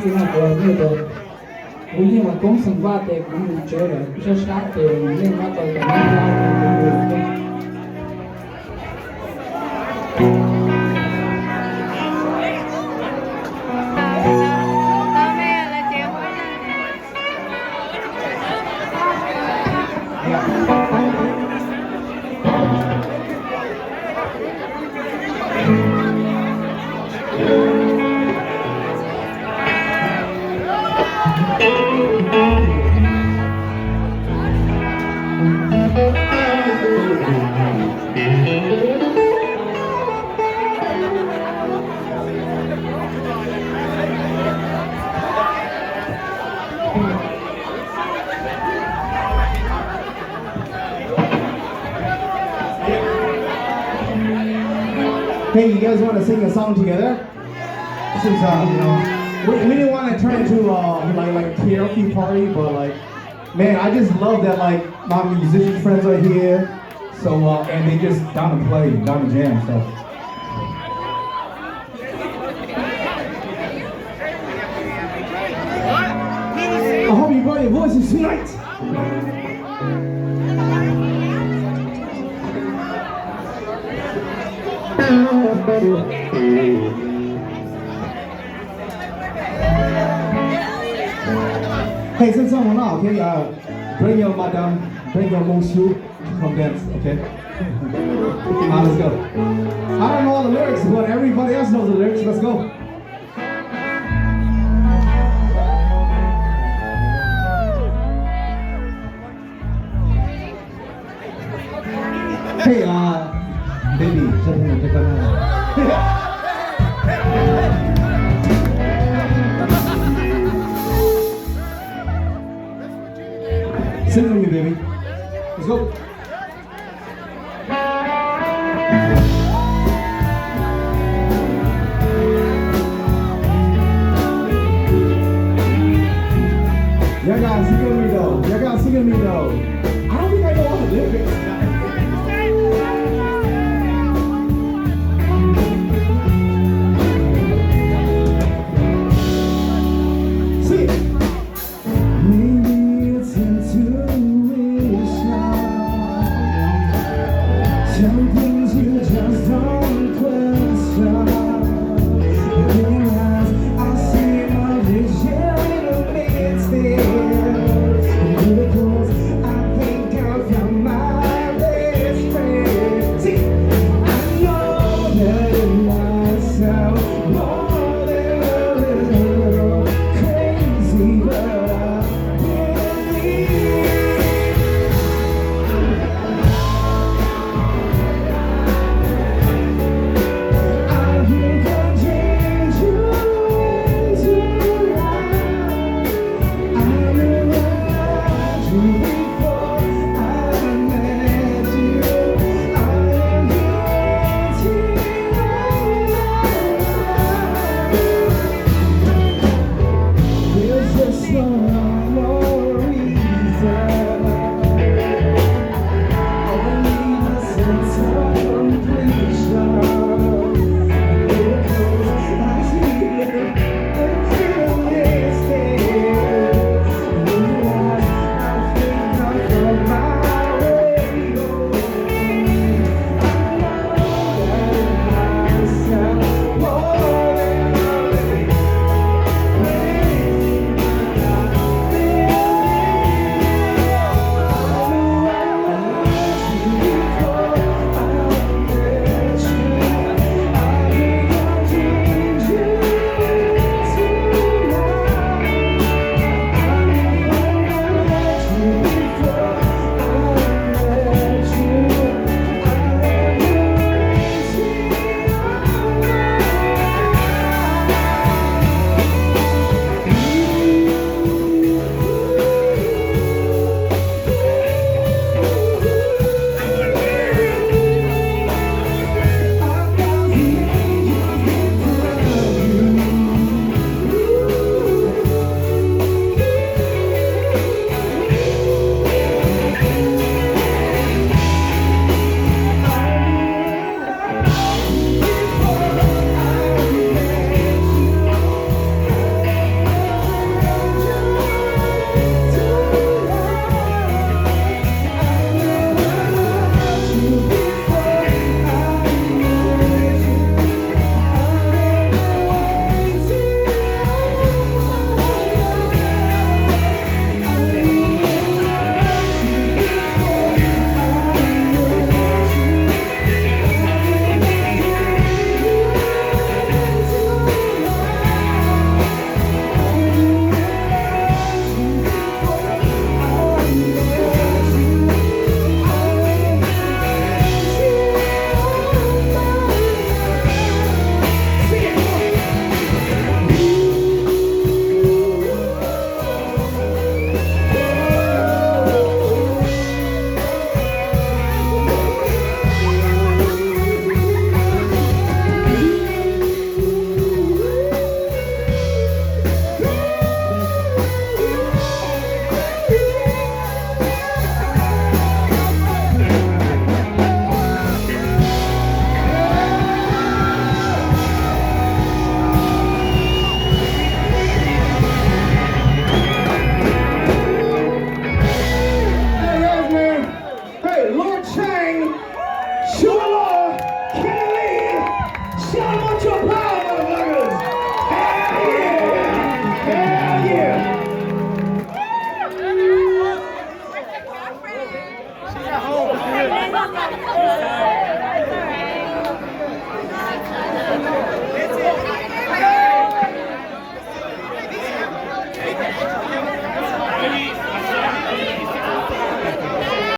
那个那个，我因为工程话的工作了，不是啥的，那么到的那个。Hey, you guys want to sing a song together? Since we didn't want to turn into like a karaoke party, but like, man, I just love that like my musician friends are here, so and they just down to play, down to jam, so. I hope you brought your voices tonight. Hey, sing someone now, okay? Bring your madam, bring your monsieur to come dance, okay? Let's go. I don't know all the lyrics, but everybody else knows the lyrics. Let's go. Hey, baby, something to come Sing with me, baby. Let's go. Y'all gotta sing with me though. Y'all gotta sing with me though. I don't think I know all the lyrics. Some things you just don't question. I see my vision in a mixtape. Miracles, I think I found my best friend. See, I know that in myself more than a little crazy, but I believe. Slow